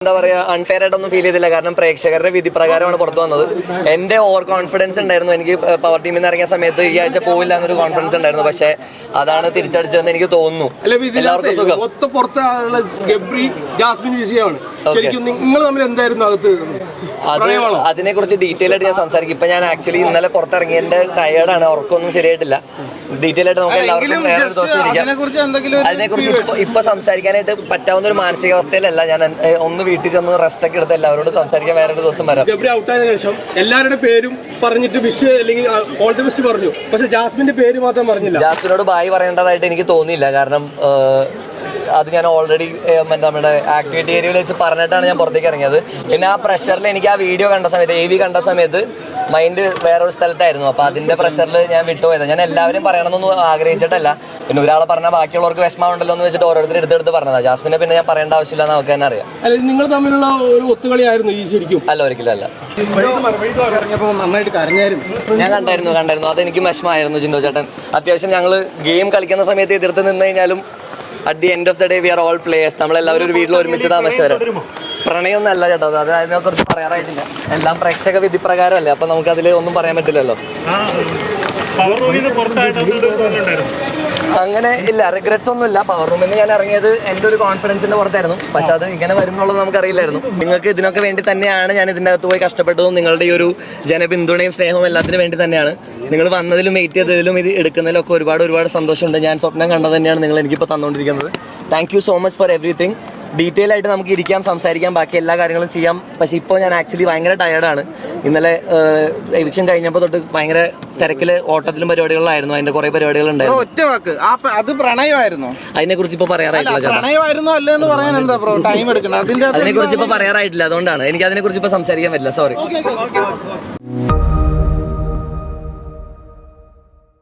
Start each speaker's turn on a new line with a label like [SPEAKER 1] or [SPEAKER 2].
[SPEAKER 1] എന്താ പറയുക, അൺഫെയർ ആയിട്ടൊന്നും ഫീൽ ചെയ്തില്ല. കാരണം പ്രേക്ഷകരുടെ വിധി പ്രകാരമാണ് പുറത്തു വന്നത്. എന്റെ ഓവർ കോൺഫിഡൻസ് ഉണ്ടായിരുന്നു. എനിക്ക് പവർ ടീമിൽ നിന്ന് ഇറങ്ങിയ സമയത്ത് ഈ ആഴ്ച പോവില്ല എന്നൊരു കോൺഫിഡൻസ് ഉണ്ടായിരുന്നു. പക്ഷെ അതാണ് തിരിച്ചടിച്ചതെന്ന് എനിക്ക് തോന്നുന്നു. എല്ലാവർക്കും സുഖം.
[SPEAKER 2] നിങ്ങൾ തമ്മിൽ എന്തായിരുന്നു അകത്ത്?
[SPEAKER 1] അതിനെ കുറിച്ച് ഡീറ്റെയിൽ ആയിട്ട് ഞാൻ സംസാരിക്കും. ഇപ്പൊ ഞാൻ ആക്ച്വലി ഇന്നലെ പുറത്തിറങ്ങിയതിന്റെ ടയേർഡാണ്, ഉറക്കമൊന്നും ശരിയായിട്ടില്ല. ഡീറ്റെയിൽ ആയിട്ട് നമുക്ക് എല്ലാവർക്കും വേറൊരു ദിവസം ഇരിക്കാം. അതിനെക്കുറിച്ച് ഇപ്പൊ സംസാരിക്കാനായിട്ട് പറ്റാവുന്ന ഒരു മാനസികാവസ്ഥയിലല്ല ഞാൻ. ഒന്ന് വീട്ടിൽ ചെന്ന് റെസ്റ്റ് ഒക്കെ എടുത്ത് എല്ലാവരോടും സംസാരിക്കാൻ വേറൊരു ദിവസം വരാം.
[SPEAKER 2] ഔട്ടായതിനു ശേഷം എല്ലാവരുടെ പേരും പറഞ്ഞിട്ട് വിഷ് അല്ലെങ്കിൽ ഓൾ ദി ബെസ്റ്റ് പറഞ്ഞു, പക്ഷെ ജാസ്മിന്റെ പേര് മാത്രം പറഞ്ഞില്ല.
[SPEAKER 1] ജാസ്മിനോട് ബായ് പറയേണ്ടതായിട്ട് എനിക്ക് തോന്നിയില്ല. കാരണം അത് ഞാൻ ഓൾറെഡി നമ്മുടെ ആക്ടിവിറ്റി ഏരിയയിൽ വെച്ച് പറഞ്ഞിട്ടാണ് ഞാൻ പുറത്തേക്ക് ഇറങ്ങിയത്. പിന്നെ ആ പ്രഷറിൽ എനിക്ക് ആ വീഡിയോ കണ്ട സമയത്ത്, AV കണ്ട സമയത്ത് മൈൻഡ് വേറൊരു സ്ഥലത്തായിരുന്നു. അപ്പോൾ അതിന്റെ പ്രഷറിൽ ഞാൻ വിട്ടുപോയത്. ഞാൻ എല്ലാവരും പറയണമെന്നൊന്നും ആഗ്രഹിച്ചിട്ടല്ല. പിന്നെ ഒരാളെ പറഞ്ഞാൽ ബാക്കിയുള്ളവർക്ക് വിഷമമുണ്ടല്ലോ എന്ന് വെച്ചിട്ട് ഓരോരുത്തർ എടുത്തെടുത്ത് പറഞ്ഞതാണ്. ജാസ്മിനെ പിന്നെ ഞാൻ പറയേണ്ട ആവശ്യമില്ല എന്ന് നമുക്ക് തന്നെ അറിയാം.
[SPEAKER 2] നിങ്ങൾ തമ്മിലുള്ള ഒരു ഒത്തുകളിയായിരുന്നു ഈ ശരിക്കും?
[SPEAKER 1] അല്ല, ഒരിക്കലും അല്ല.
[SPEAKER 2] നന്നായിട്ട് കരഞ്ഞായിരുന്നു.
[SPEAKER 1] ഞാൻ കണ്ടായിരുന്നു. അതെനിക്ക് വിഷമമായിരുന്നു. ജിൻഡോ ചേട്ടൻ അത്യാവശ്യം ഞങ്ങൾ ഗെയിം കളിക്കുന്ന സമയത്ത് എതിർത്ത് നിന്ന് കഴിഞ്ഞാലും at the end of the day we are all players. നമ്മളെല്ലാവരും ഒരു വീട്ടിൽ ഒരുമിച്ച് താമസിച്ചവരാണ്. പ്രണയമൊന്നും അല്ല ചേട്ടാ, അത് അതിനെക്കുറിച്ച് പറയാറായിട്ടില്ല. എല്ലാം പ്രേക്ഷക വിധി പ്രകാരമല്ലേ, അപ്പൊ നമുക്ക് അതിൽ ഒന്നും പറയാൻ പറ്റില്ലല്ലോ. അങ്ങനെ ഇല്ല, റിഗ്രറ്റ്സ് ഒന്നും ഇല്ല. പവർ റൂമിൽ നിന്ന് ഞാൻ ഇറങ്ങിയത് എൻ്റെ ഒരു കോൺഫിഡൻസിന്റെ പുറത്തായിരുന്നു. പക്ഷെ അത് ഇങ്ങനെ വരും എന്നുള്ളത് നമുക്കറിയില്ലായിരുന്നു. നിങ്ങൾക്ക് ഇതിനൊക്കെ വേണ്ടി തന്നെയാണ് ഞാൻ ഇതിൻ്റെ അകത്ത് പോയി കഷ്ടപ്പെട്ടതും. നിങ്ങളുടെ ഈ ഒരു ജനപിന്തുണയും സ്നേഹവും എല്ലാത്തിനും വേണ്ടി തന്നെയാണ്. നിങ്ങൾ വന്നതിലും വെയിറ്റ് ചെയ്തതിലും ഇത് എടുക്കുന്നതിലും ഒക്കെ ഒരുപാട് സന്തോഷമുണ്ട്. ഞാൻ സ്വപ്നം കണ്ടത് തന്നെയാണ് നിങ്ങൾ എനിക്കിപ്പോൾ തന്നുകൊണ്ടിരിക്കുന്നത്. Thank you so much for everything. Detail ആയിട്ട് നമുക്ക് ഇരിക്കാം, സംസാരിക്കാം, ബാക്കി എല്ലാ കാര്യങ്ങളും ചെയ്യാം. പക്ഷെ ഇപ്പോൾ ഞാൻ ആക്ച്വലി ഭയങ്കര ടയേർഡാണ്. ഇന്നലെ എവിക്ഷൻ കഴിഞ്ഞപ്പോൾ തൊട്ട് ഭയങ്കര തിരക്കില് ഓട്ടത്തിലും പരിപാടികളിലായിരുന്നു. അതിന്റെ കുറെ പരിപാടികളുണ്ടായിരുന്നു.
[SPEAKER 3] ഒറ്റ വാക്ക്, അത് പ്രണയമായിരുന്നു.
[SPEAKER 1] അതിനെ കുറിച്ച് ഇപ്പൊ പറയാറായിട്ടില്ല.
[SPEAKER 3] പ്രണയമായിരുന്നു അല്ലെന്ന് പറയാൻ എന്താ ബ്രോ ടൈം എടുക്കണം?
[SPEAKER 1] അതിനെ കുറിച്ച് ഇപ്പൊ പറയാറായിട്ടില്ല. അതുകൊണ്ടാണ് എനിക്ക് അതിനെ കുറിച്ച് ഇപ്പൊ സംസാരിക്കാൻ പറ്റില്ല. സോറി.